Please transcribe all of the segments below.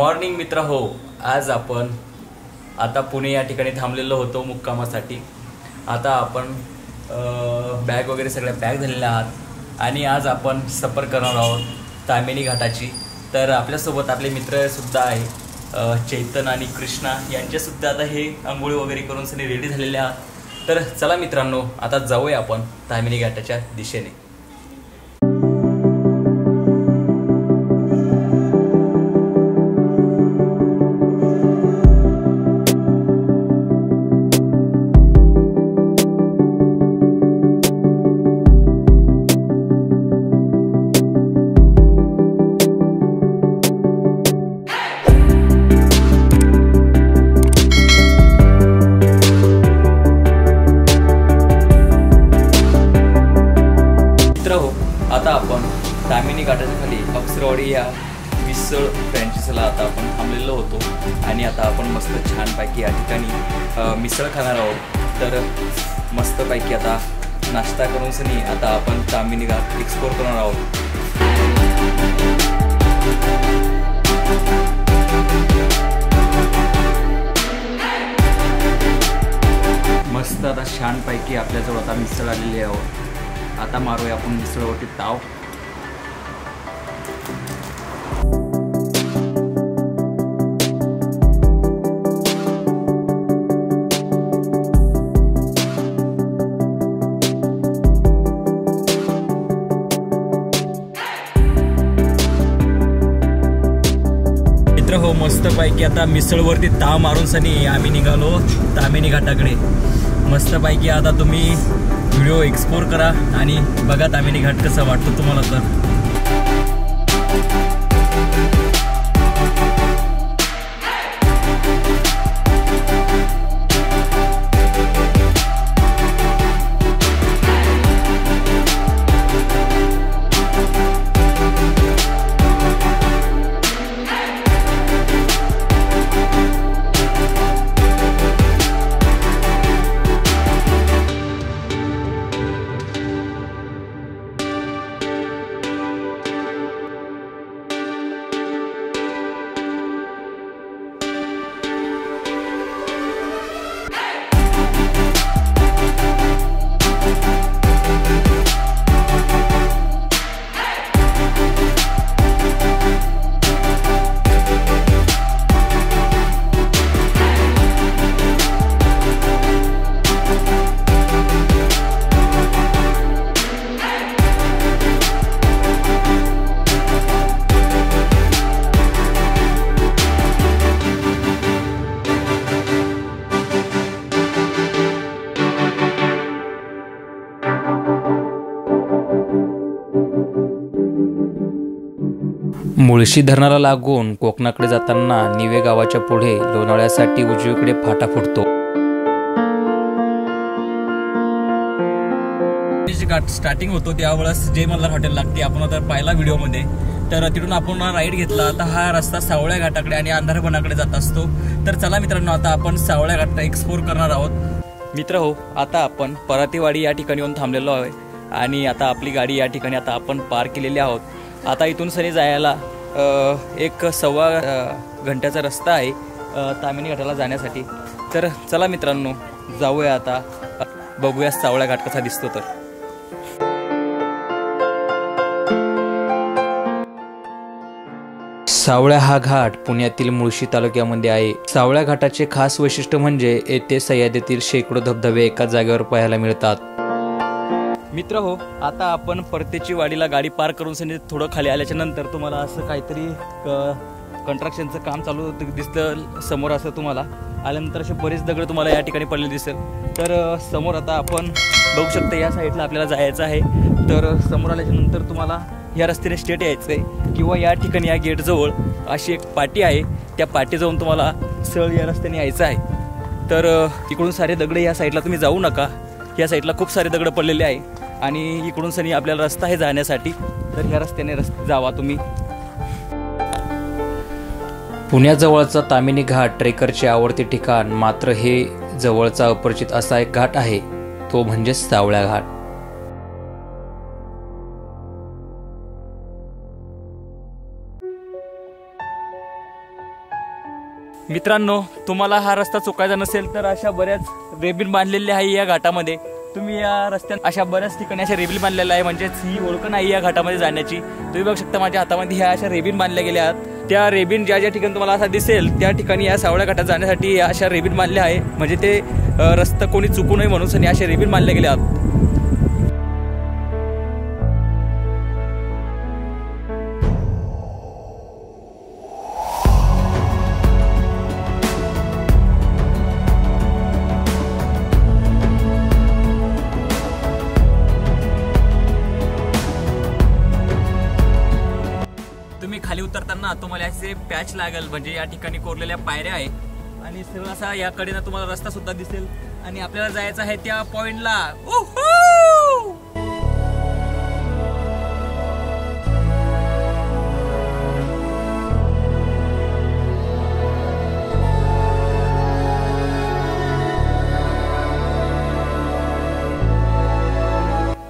Morning मित्र हो, आज आपण आता पुणे या ठिकाणी थांबलेलो होतो मुक्कामासाठी। आता आपण बॅग वगैरे सगळ्या पॅक झालेल्या आहात आणि आज आपण सफर करणार आहोत तामिनी घाटाची। तर आपल्यासोबत आपले मित्रसुद्धा आहे, चैतन आणि कृष्णा यांचेसुद्धा आता हे आंघोळी वगैरे करून सगळे रेडी झालेले आहात। तर चला मित्रांनो, आता जाऊया आपण तामिनी घाटाच्या दिशेने। आता आपण तामिनी घाटाच्या खाली अप्सरावाडी या मिसळ फ्रँचायझीला आता आपण थांबलेलो होतो आणि आता आपण मस्त छानपैकी या ठिकाणी मिसळ खाणार आहोत। तर मस्तपैकी आता नाश्ता करून सनी आता आपण तामिनी घाट एक्सप्लोर करणार आहोत। मस्त आता छानपैकी आपल्याजवळ आता मिसळ आलेली आहे। आता मारूया आपण मिसळवरती ताव। मित्र हो, मस्तपैकी आता मिसळवरती ताव मारून सनी आम्ही निघालो तामिनी घाटाकडे। मस्तपैकी आता तुम्ही व्हिडिओ एक्सप्लोर करा आणि बघा तामिनी घाट कसा वाटतो तुम्हाला। तर मुळशी धरणाला लागून कोकणाकडे जाताना निवे गावाच्या पुढे लोणावळ्यासाठी उजवीकडे फाटा फुटतो। घाट स्टार्टिंग होतो त्यावेळेस जय मल्हार हॉटेल लागते, आपण आता पाहिला व्हिडिओमध्ये। तर तिथून आपण राईड घेतला। आता हा रस्ता सावळ्या घाटाकडे आणि अंधारपणाकडे जात असतो। तर चला मित्रांनो, आता आपण सावळ्या घाट एक्सप्लोर करणार आहोत। मित्र हो, आता आपण परातीवाडी या ठिकाणी येऊन थांबलेलो आहे आणि आता आपली गाडी या ठिकाणी आता आपण पार्क केलेली आहोत। आता इथून सनी जायला एक सव्वा घंट्याचा रस्ता आहे तामिनी घाटाला जाण्यासाठी। तर चला मित्रांनो, जाऊया आता, बघूया सावळ्या घाट कसा दिसतो। तर सावळ्या हा घाट पुण्यातील मुळशी तालुक्यामध्ये आहे। सावळ्या घाटाचे खास वैशिष्ट्य म्हणजे येथे सह्याद्रीतील शेकडो धबधबे एकाच जागेवर पाहायला मिळतात। मित्र हो, आता आपण परतीची वाडीला गाडी पार्क करून सनी थोडं खाली आल्याच्या नंतर तुम्हाला असं काहीतरी कंस्ट्रक्शनचं काम चालू दिसतं समोर। असं तुम्हाला आल्यानंतर असे बरेच दगड तुम्हाला या ठिकाणी पडलेले दिसेल। तर समोर आता आपण बघू शकता या साईडला आपल्याला जायचं आहे। तर समोर आल्याच्या नंतर तुम्हाला या रस्त्याने स्ट्रेट यायचं आहे किंवा या ठिकाणी या गेटजवळ अशी एक पाटी आहे, त्या पाटी जाऊन तुम्हाला सरळ या रस्त्याने यायचं आहे। तर इकडून सारे दगड या साईडला तुम्ही जाऊ नका, या साईडला खूप सारे दगड पडलेले आहे आणि इकडून सनी आपल्याला रस्ता आहे जाण्यासाठी। तर ह्या रस्त्याने जावा तुम्ही। पुण्याजवळचा तामिनी घाट ट्रेकरचे आवडते ठिकाण, मात्र हे जवळचा अपरिचित असा एक घाट आहे, तो म्हणजे सावळ्या घाट। मित्रांनो, तुम्हाला हा रस्ता चुकायचा नसेल तर अशा बऱ्याच रेबीन बांधलेल्या आहे या घाटामध्ये। तुम्ही या रस्त्यात अशा बऱ्याच ठिकाणी अशा रेबीन बांधलेल्या आहे, म्हणजे ही ओळख नाही या घाटामध्ये जाण्याची। तुम्ही बघू शकता माझ्या हातामध्ये ह्या अशा रेबीन बांधल्या गेल्या आहेत। त्या रेबीन ज्या ज्या ठिकाणी तुम्हाला असा दिसेल त्या ठिकाणी या सावळ्या घाटात जाण्यासाठी या अशा रेबीन बांधल्या आहे, म्हणजे ते रस्ता कोणी चुकू नये म्हणून अशा रेबीन बांधल्या गेल्या आहेत। तुम्ही खाली उतरताना तुम्हाला असे पॅच लागेल, म्हणजे या ठिकाणी कोरलेल्या पायऱ्या आहे आणि सरळ असा याकडे ना तुम्हाला रस्ता सुद्धा दिसेल आणि आपल्याला जायचं आहे त्या पॉइंटला।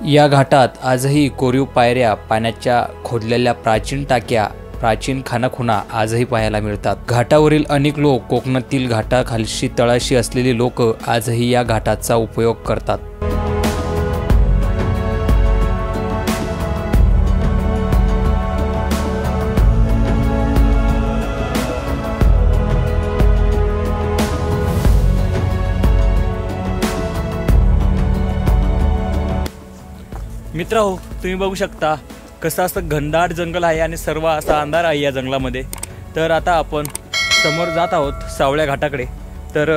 या घाटात आजही कोरीव पायऱ्या, पाण्याच्या खोदलेल्या प्राचीन टाक्या, प्राचीन खानाखुणा आजही पाहायला मिळतात। घाटावरील अनेक लोक, कोकणातील घाटाखालशी तळाशी असलेली लोक आजही या घाटाचा उपयोग करतात। मित्रहो, तुम्ही बघू शकता कसं असं घनदाट जंगल आहे आणि सर्व असा अंधार आहे या जंगलामध्ये। तर आता आपण समोर जात आहोत सावळ्या घाटाकडे। तर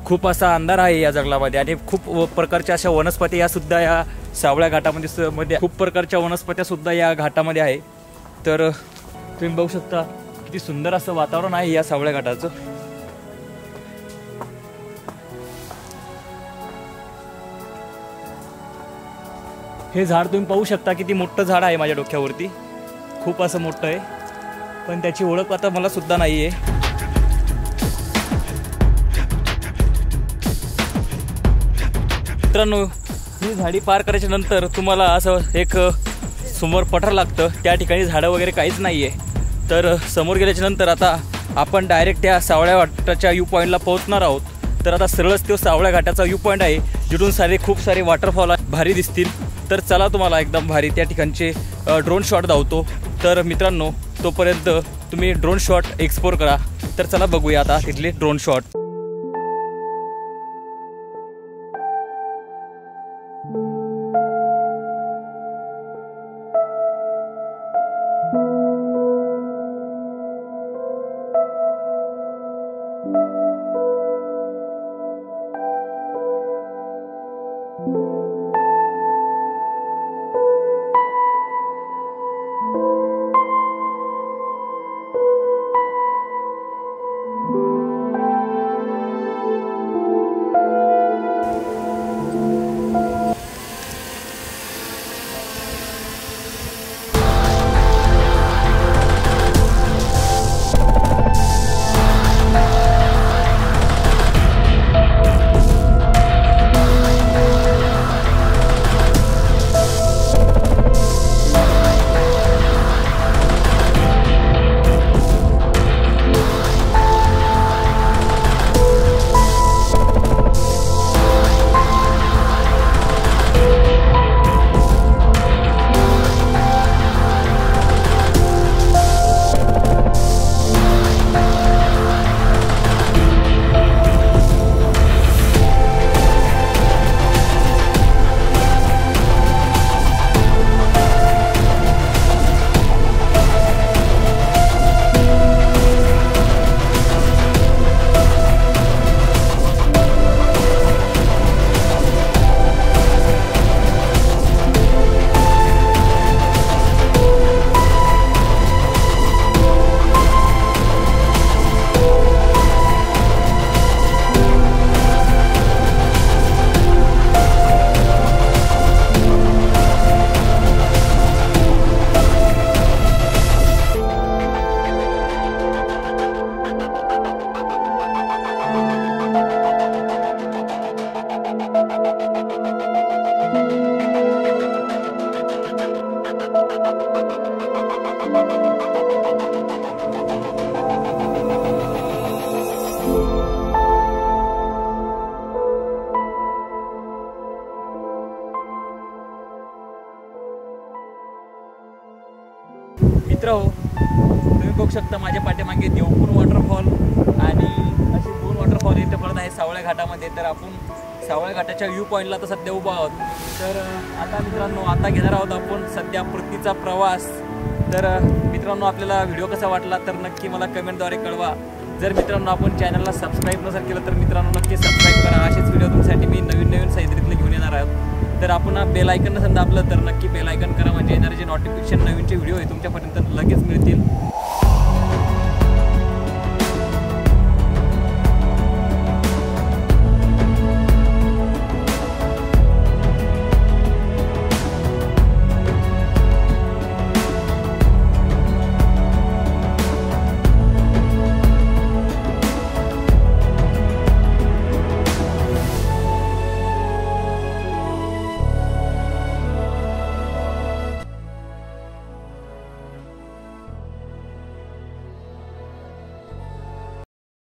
खूप असा अंधार आहे या जंगलामध्ये आणि खूप प्रकारच्या अशा वनस्पती या सुद्धा या सावळ्या घाटामध्ये खूप प्रकारच्या वनस्पत्या सुद्धा या घाटामध्ये आहे। तर तुम्ही बघू शकता किती सुंदर असं वातावरण आहे या सावळ्या घाटाचं। हे झाड तुम्ही पाहू शकता किती मोठं झाड आहे माझ्या डोक्यावरती, खूप असं मोठं आहे, पण त्याची ओळख आता मला सुद्धा नाही आहे। मित्रांनो, ही झाडी पार करायच्या नंतर तुम्हाला असं एक समोर पठार लागतं, त्या ठिकाणी झाडं वगैरे काहीच नाही आहे। तर समोर गेल्याच्या नंतर आता आपण डायरेक्ट त्या सावळ्या घाटाच्या व्यू पॉईंटला पोहोचणार आहोत। तर आता सरळच तो सावळ्या घाटाचा व्यू पॉईंट आहे, जिथून खूप सारे वॉटरफॉल भारी दिसतील। तर चला तुम्हाला एकदम भारी त्या ठिकाणचे ड्रोन शॉट धावतो। तर मित्रांनो, तोपर्यंत तुम्ही ड्रोन शॉट एक्सप्लोर करा। तर चला बघूया आता तिथले ड्रोन शॉट। मित्र हो, तुम्ही बघू शकता माझ्या पाठीमागे देवपूर वॉटरफॉल आणि असे 2 वॉटरफॉल इथे पडत आहे सावळ्या घाटामध्ये. तर आपण सावळ्या घाटाच्या व्ह्यू पॉईंटला तर सध्या उभा आहोत. तर आता मित्रांनो आता घेणार आहोत आपण सध्या परतीचा प्रवास. तर मित्रांनो आपल्याला व्हिडिओ कसा वाटला तर नक्की मला कमेंटद्वारे कळवा. जर मित्रांनो आपण चॅनलला सबस्क्राईब नसेल केलं तर मित्रांनो नक्की सबस्क्राईब करा. असेच व्हिडिओ तुमच्यासाठी मी नवीन सह्याद्रीतले घेऊन येणार आहोत. तर आपण बेल आयकन नसेल दाबलं तर नक्की बेल आयकन करा, म्हणजे येणारे जे नोटिफिकेशन नवीनचे व्हिडिओ आहे तुमच्यापर्यंत लगेच मिळतील.